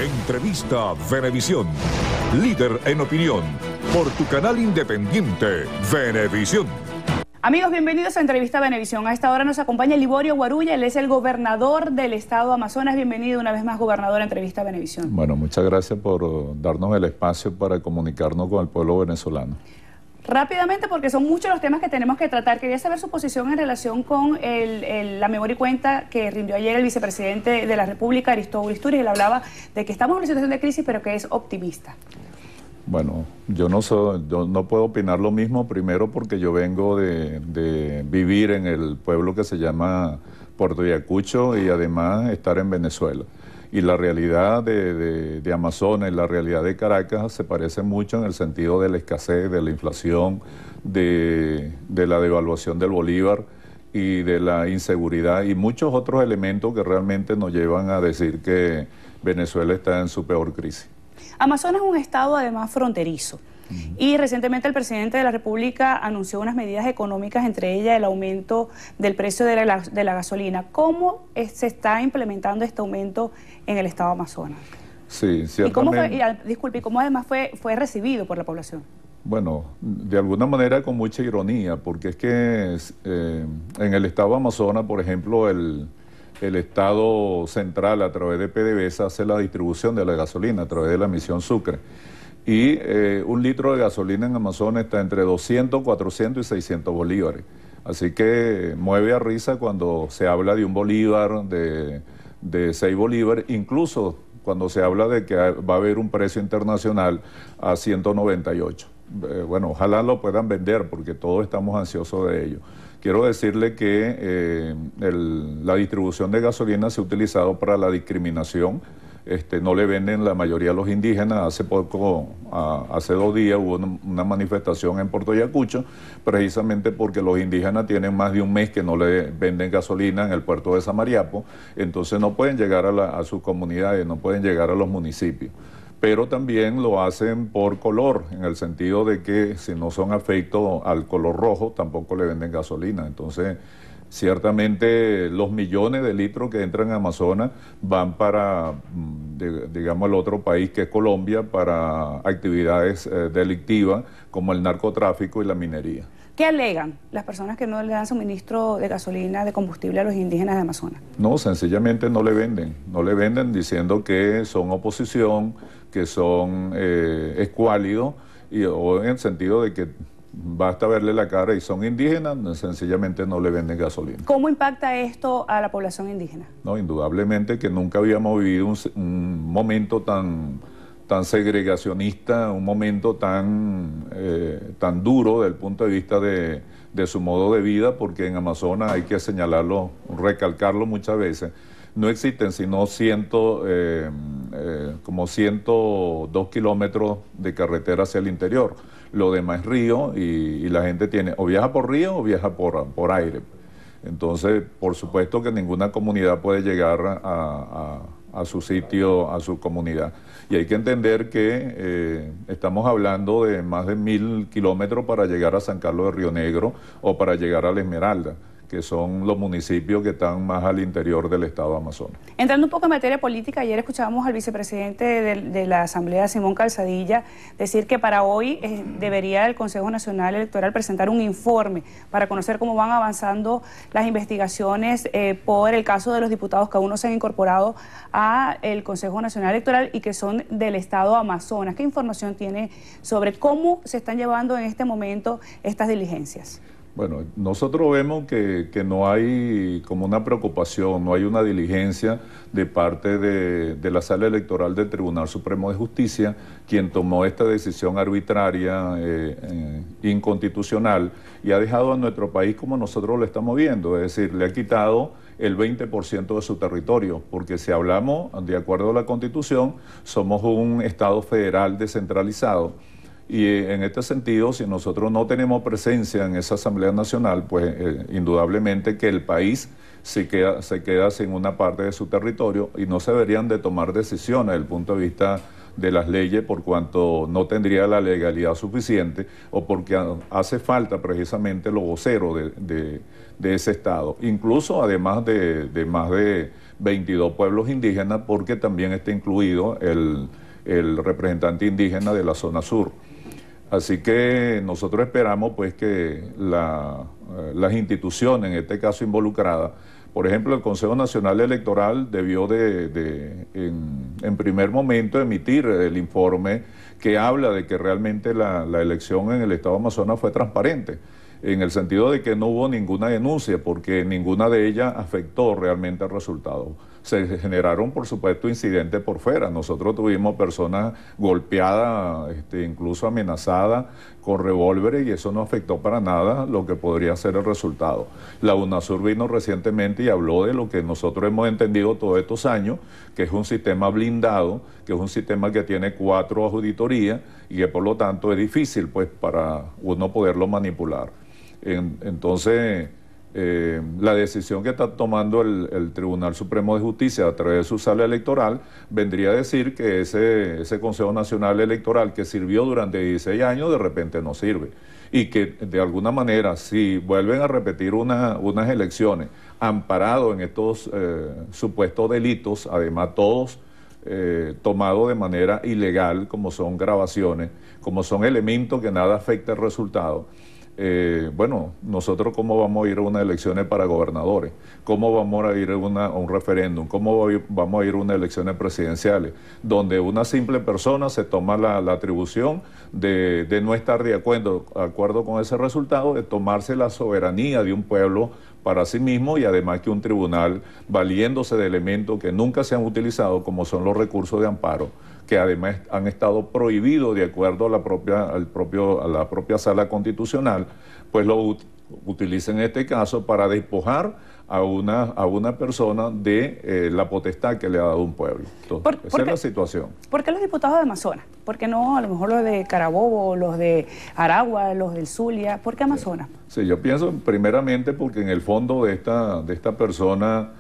Entrevista Venevisión. Líder en opinión. Por tu canal independiente, Venevisión. Amigos, bienvenidos a Entrevista Venevisión. A esta hora nos acompaña Liborio Guarulla, él es el gobernador del estado Amazonas. Bienvenido una vez más, gobernador, a Entrevista Venevisión. Bueno, muchas gracias por darnos el espacio para comunicarnos con el pueblo venezolano. Rápidamente, porque son muchos los temas que tenemos que tratar, quería saber su posición en relación con la memoria y cuenta que rindió ayer el vicepresidente de la República, Aristóbulo Isturiz. Él hablaba de que estamos en una situación de crisis, pero que es optimista. Bueno, yo no puedo opinar lo mismo, primero porque yo vengo de vivir en el pueblo que se llama Puerto Ayacucho y además estar en Venezuela. Y la realidad de Amazonas y la realidad de Caracas se parece mucho en el sentido de la escasez, de la inflación, de la devaluación del bolívar y de la inseguridad y muchos otros elementos que realmente nos llevan a decir que Venezuela está en su peor crisis. Amazonas es un estado además fronterizo. Y recientemente el presidente de la República anunció unas medidas económicas, entre ellas el aumento del precio de la gasolina. ¿Cómo se está implementando este aumento en el estado Amazonas? Sí, ciertamente. ¿Y cómo además fue recibido por la población? Bueno, de alguna manera con mucha ironía, porque es que en el estado Amazonas, por ejemplo, el Estado central a través de PDVSA hace la distribución de la gasolina a través de la misión Sucre. Y un litro de gasolina en Amazonas está entre 200, 400 y 600 bolívares. Así que mueve a risa cuando se habla de un bolívar, de 6 bolívares, incluso cuando se habla de que va a haber un precio internacional a 198. Bueno, ojalá lo puedan vender porque todos estamos ansiosos de ello. Quiero decirle que la distribución de gasolina se ha utilizado para la discriminación. No le venden la mayoría a los indígenas. Hace 2 días hubo una manifestación en Puerto Ayacucho, precisamente porque los indígenas tienen más de un mes que no le venden gasolina en el puerto de Samariapo, entonces no pueden llegar a sus comunidades, no pueden llegar a los municipios. Pero también lo hacen por color, en el sentido de que si no son afectos al color rojo, tampoco le venden gasolina. Entonces, ciertamente los millones de litros que entran a Amazonas van para, digamos, el otro país que es Colombia, para actividades delictivas como el narcotráfico y la minería. ¿Qué alegan las personas que no le dan suministro de gasolina, de combustible a los indígenas de Amazonas? No, sencillamente no le venden diciendo que son oposición, que son escuálidos, o en el sentido de que basta verle la cara y son indígenas, sencillamente no le venden gasolina. ¿Cómo impacta esto a la población indígena? No, indudablemente que nunca habíamos vivido un momento tan segregacionista, un momento tan duro desde el punto de vista de su modo de vida, porque en Amazonas hay que señalarlo, recalcarlo muchas veces, no existen sino como 102 kilómetros de carretera hacia el interior. Lo demás es río y la gente tiene o viaja por río o viaja por aire. Entonces, por supuesto que ninguna comunidad puede llegar a su sitio, a su comunidad. Y hay que entender que estamos hablando de más de 1000 kilómetros para llegar a San Carlos de Río Negro o para llegar a La Esmeralda, que son los municipios que están más al interior del estado Amazonas. Entrando un poco en materia política, ayer escuchábamos al vicepresidente de la Asamblea, Simón Calzadilla, decir que para hoy debería el Consejo Nacional Electoral presentar un informe para conocer cómo van avanzando las investigaciones por el caso de los diputados que aún no se han incorporado al Consejo Nacional Electoral y que son del estado Amazonas. ¿Qué información tiene sobre cómo se están llevando en este momento estas diligencias? Bueno, nosotros vemos que no hay como una preocupación, no hay una diligencia de parte de la Sala Electoral del Tribunal Supremo de Justicia, quien tomó esta decisión arbitraria, inconstitucional, y ha dejado a nuestro país como nosotros lo estamos viendo, es decir, le ha quitado el 20% de su territorio, porque si hablamos, de acuerdo a la Constitución, somos un Estado federal descentralizado. Y en este sentido, si nosotros no tenemos presencia en esa Asamblea Nacional, pues indudablemente que el país se queda sin una parte de su territorio y no se deberían de tomar decisiones desde el punto de vista de las leyes por cuanto no tendría la legalidad suficiente o porque hace falta precisamente los voceros de ese Estado. Incluso además de más de 22 pueblos indígenas, porque también está incluido el representante indígena de la zona sur. Así que nosotros esperamos pues que las instituciones, en este caso involucradas, por ejemplo, el Consejo Nacional Electoral debió en primer momento emitir el informe que habla de que realmente la elección en el Estado Amazonas fue transparente, en el sentido de que no hubo ninguna denuncia, porque ninguna de ellas afectó realmente el resultado. Se generaron, por supuesto, incidentes por fuera. Nosotros tuvimos personas golpeadas, incluso amenazadas con revólveres, y eso no afectó para nada lo que podría ser el resultado. La UNASUR vino recientemente y habló de lo que nosotros hemos entendido todos estos años, que es un sistema blindado, que es un sistema que tiene 4 auditorías y que por lo tanto es difícil pues para uno poderlo manipular. Entonces, la decisión que está tomando el Tribunal Supremo de Justicia a través de su sala electoral vendría a decir que ese Consejo Nacional Electoral que sirvió durante 16 años de repente no sirve, y que de alguna manera si vuelven a repetir unas elecciones amparado en estos supuestos delitos, además todos tomados de manera ilegal, como son grabaciones, como son elementos que nada afecta el resultado. Bueno, nosotros cómo vamos a ir a unas elecciones para gobernadores, cómo vamos a ir a un referéndum, cómo vamos a ir a unas elecciones presidenciales, donde una simple persona se toma la atribución de no estar de acuerdo con ese resultado, de tomarse la soberanía de un pueblo para sí mismo, y además que un tribunal, valiéndose de elementos que nunca se han utilizado, como son los recursos de amparo, que además han estado prohibidos de acuerdo a la propia sala constitucional, pues lo utilicen en este caso para despojar a una persona de la potestad que le ha dado un pueblo. Entonces, esa es la situación. ¿Por qué los diputados de Amazonas? ¿Por qué no a lo mejor los de Carabobo, los de Aragua, los del Zulia? ¿Por qué Amazonas? Sí, yo pienso primeramente porque en el fondo de esta persona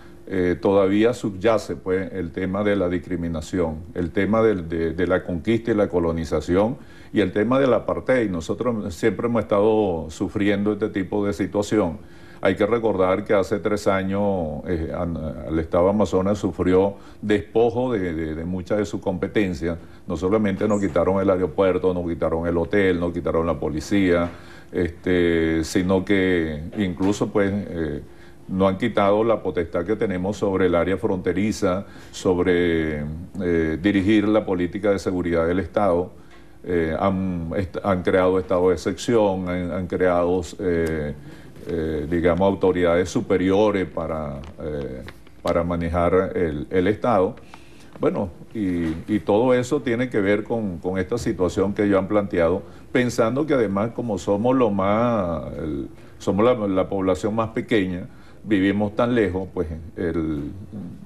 todavía subyace pues el tema de la discriminación, el tema de la conquista y la colonización, y el tema del apartheid. Nosotros siempre hemos estado sufriendo este tipo de situación. Hay que recordar que hace 3 años el Estado Amazonas sufrió despojo de muchas de sus competencias. No solamente nos quitaron el aeropuerto, nos quitaron el hotel, nos quitaron la policía, sino que incluso pues no han quitado la potestad que tenemos sobre el área fronteriza, sobre dirigir la política de seguridad del Estado. Han creado estados de excepción, han creado, digamos, autoridades superiores para manejar el Estado. Bueno, y todo eso tiene que ver con esta situación que ellos han planteado, pensando que además como somos la población más pequeña, vivimos tan lejos, pues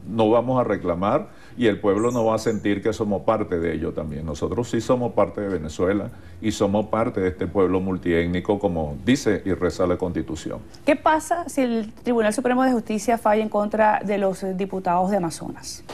no vamos a reclamar y el pueblo no va a sentir que somos parte de ello también. Nosotros sí somos parte de Venezuela y somos parte de este pueblo multiétnico, como dice y reza la Constitución. ¿Qué pasa si el Tribunal Supremo de Justicia falla en contra de los diputados de Amazonas?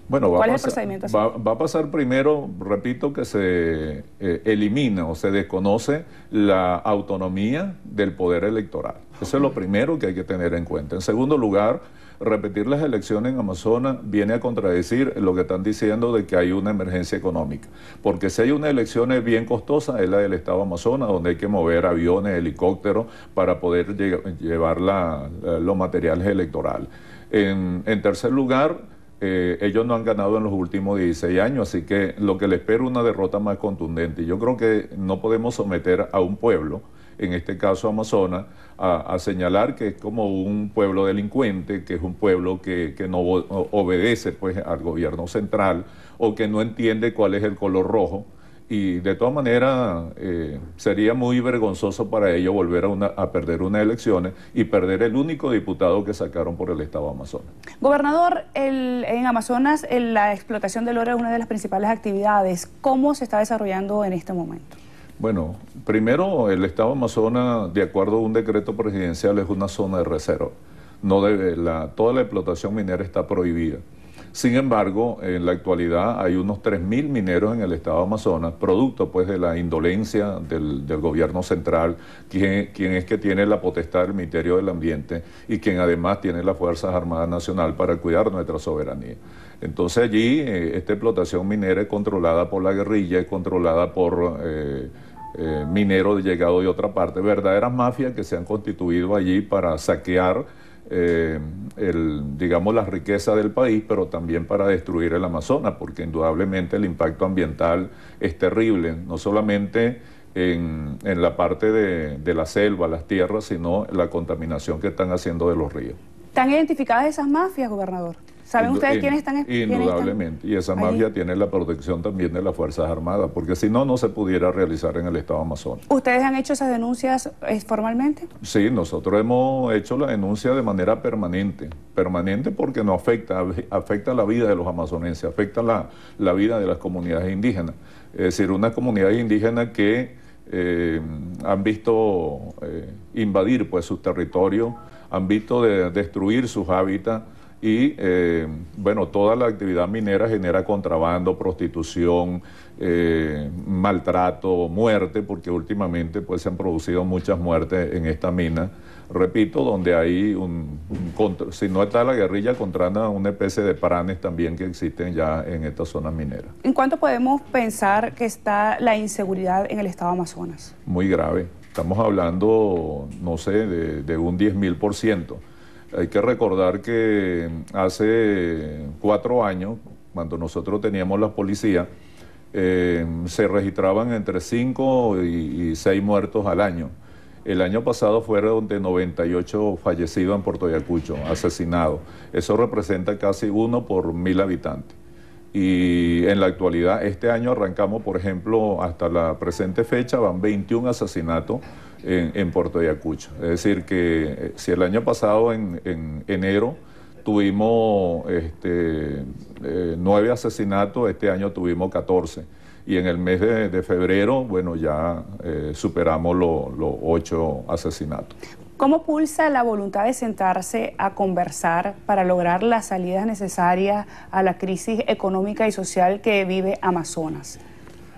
Bueno, ¿Cuál es el procedimiento? Va a pasar primero, repito, que se elimina o se desconoce la autonomía del poder electoral. Eso es lo primero que hay que tener en cuenta. En segundo lugar, repetir las elecciones en Amazonas viene a contradecir lo que están diciendo de que hay una emergencia económica. Porque si hay una elección bien costosa, es la del Estado Amazonas, donde hay que mover aviones, helicópteros, para poder llevar los materiales electorales. En tercer lugar, ellos no han ganado en los últimos 16 años, así que lo que les espera es una derrota más contundente. Yo creo que no podemos someter a un pueblo, en este caso Amazonas, a señalar que es como un pueblo delincuente, que es un pueblo que no obedece pues al gobierno central, o que no entiende cuál es el color rojo. Y de todas maneras sería muy vergonzoso para ellos volver a perder unas elecciones y perder el único diputado que sacaron por el Estado Amazonas. Gobernador, en Amazonas la explotación del oro es una de las principales actividades. ¿Cómo se está desarrollando en este momento? Bueno, primero el Estado Amazonas, de acuerdo a un decreto presidencial, es una zona de reserva. Toda la explotación minera está prohibida. Sin embargo, en la actualidad hay unos 3.000 mineros en el estado de Amazonas, producto pues de la indolencia del gobierno central, quien es que tiene la potestad del Ministerio del Ambiente y quien además tiene las Fuerzas Armadas Nacional para cuidar nuestra soberanía. Entonces allí esta explotación minera es controlada por la guerrilla, es controlada por mineros de llegado de otra parte, verdaderas mafias que se han constituido allí para saquear digamos, la riqueza del país, pero también para destruir el Amazonas, porque indudablemente el impacto ambiental es terrible, no solamente en la parte de la selva, las tierras, sino la contaminación que están haciendo de los ríos. ¿Están identificadas esas mafias, gobernador? ¿Saben ustedes quiénes están? Indudablemente, y esa mafia tiene la protección también de las Fuerzas Armadas, porque si no, no se pudiera realizar en el estado de Amazonas. ¿Ustedes han hecho esas denuncias formalmente? Sí, nosotros hemos hecho la denuncia de manera permanente porque nos afecta la vida de los amazonenses, afecta la vida de las comunidades indígenas. Es decir, unas comunidades indígenas que han visto invadir pues sus territorios, han visto destruir sus hábitats, y bueno, toda la actividad minera genera contrabando, prostitución, maltrato, muerte, porque últimamente pues se han producido muchas muertes en esta mina, repito, donde hay si no está la guerrilla, contrata una especie de paranes también que existen ya en esta zona minera. ¿En cuánto podemos pensar que está la inseguridad en el estado de Amazonas? Muy grave, estamos hablando, no sé, de un 10.000%. Hay que recordar que hace 4 años, cuando nosotros teníamos la policía, se registraban entre 5 y 6 muertos al año. El año pasado fueron de 98 fallecidos en Puerto Ayacucho, asesinados. Eso representa casi 1 por 1.000 habitantes. Y en la actualidad, este año arrancamos, por ejemplo, hasta la presente fecha, van 21 asesinatos en Puerto Ayacucho. Es decir, que si el año pasado, en enero, tuvimos 9 asesinatos, este año tuvimos 14. Y en el mes de febrero, bueno, ya superamos los 8 asesinatos. ¿Cómo pulsa la voluntad de sentarse a conversar para lograr las salidas necesarias a la crisis económica y social que vive Amazonas?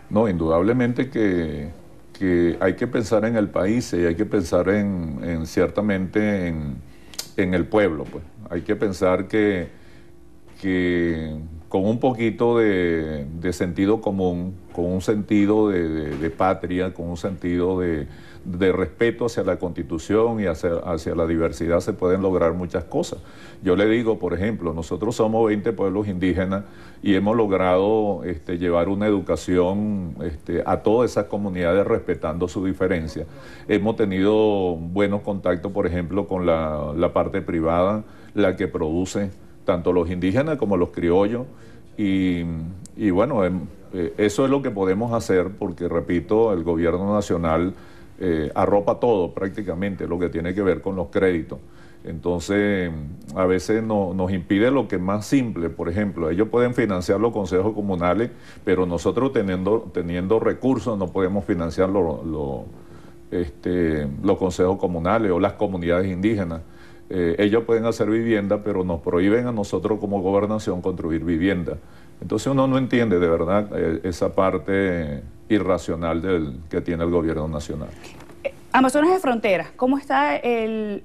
No, indudablemente que hay que pensar en el país y hay que pensar ciertamente en el pueblo, pues. Hay que pensar que con un poquito de sentido común, con un sentido de patria, con un sentido de respeto hacia la Constitución y hacia la diversidad, se pueden lograr muchas cosas. Yo le digo, por ejemplo, nosotros somos 20 pueblos indígenas y hemos logrado llevar una educación a todas esas comunidades respetando su diferencia. Hemos tenido buenos contactos, por ejemplo, con la parte privada, la que produce tanto los indígenas como los criollos, y bueno, eso es lo que podemos hacer porque, repito, el gobierno nacional arropa todo prácticamente, lo que tiene que ver con los créditos. Entonces, a veces nos impide lo que es más simple. Por ejemplo, ellos pueden financiar los consejos comunales, pero nosotros teniendo recursos no podemos financiar los consejos comunales o las comunidades indígenas. Ellos pueden hacer vivienda, pero nos prohíben a nosotros como gobernación construir vivienda. Entonces uno no entiende de verdad esa parte irracional que tiene el gobierno nacional. Amazonas de frontera, ¿cómo está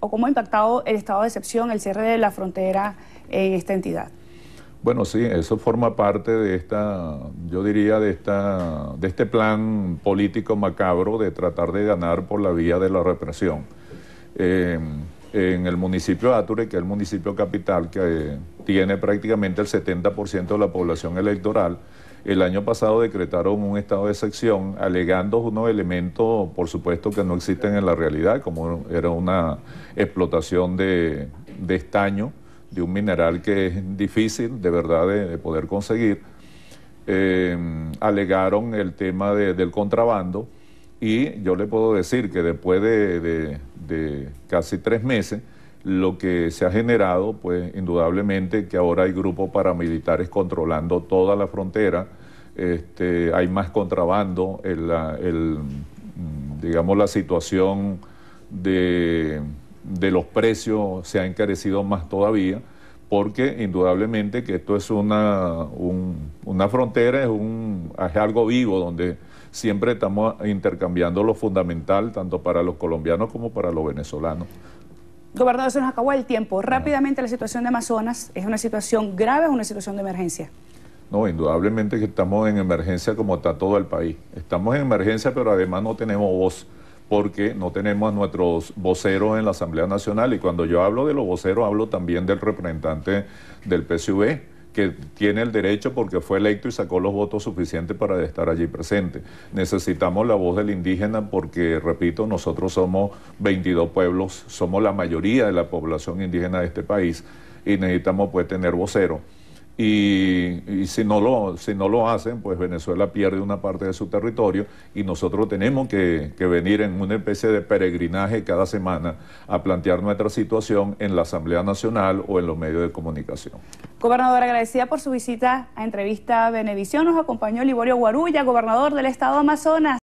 cómo ha impactado el estado de excepción, el cierre de la frontera en esta entidad? Bueno, sí, eso forma parte de yo diría, de este plan político macabro de tratar de ganar por la vía de la represión. En el municipio de Ature, que es el municipio capital, que tiene prácticamente el 70% de la población electoral, el año pasado decretaron un estado de excepción alegando unos elementos, por supuesto, que no existen en la realidad, como era una explotación de estaño, de un mineral que es difícil de verdad de poder conseguir. Alegaron el tema del contrabando, y yo le puedo decir que después de casi 3 meses, lo que se ha generado, pues indudablemente que ahora hay grupos paramilitares controlando toda la frontera, hay más contrabando, digamos, la situación de los precios se ha encarecido más todavía, porque indudablemente que esto es una frontera, es algo vivo donde siempre estamos intercambiando lo fundamental tanto para los colombianos como para los venezolanos. Gobernador, se nos acabó el tiempo. Rápidamente, la situación de Amazonas, ¿es una situación grave o es una situación de emergencia? No, indudablemente que estamos en emergencia como está todo el país. Estamos en emergencia, pero además no tenemos voz, porque no tenemos a nuestros voceros en la Asamblea Nacional. Y cuando yo hablo de los voceros, hablo también del representante del PSUV, que tiene el derecho porque fue electo y sacó los votos suficientes para estar allí presente. Necesitamos la voz del indígena porque, repito, nosotros somos 22 pueblos, somos la mayoría de la población indígena de este país y necesitamos pues tener voceros. Y si no lo hacen, pues Venezuela pierde una parte de su territorio y nosotros tenemos que venir en una especie de peregrinaje cada semana a plantear nuestra situación en la Asamblea Nacional o en los medios de comunicación. Gobernador, agradecida por su visita a Entrevista Venevisión, nos acompañó Liborio Guarulla, gobernador del estado Amazonas.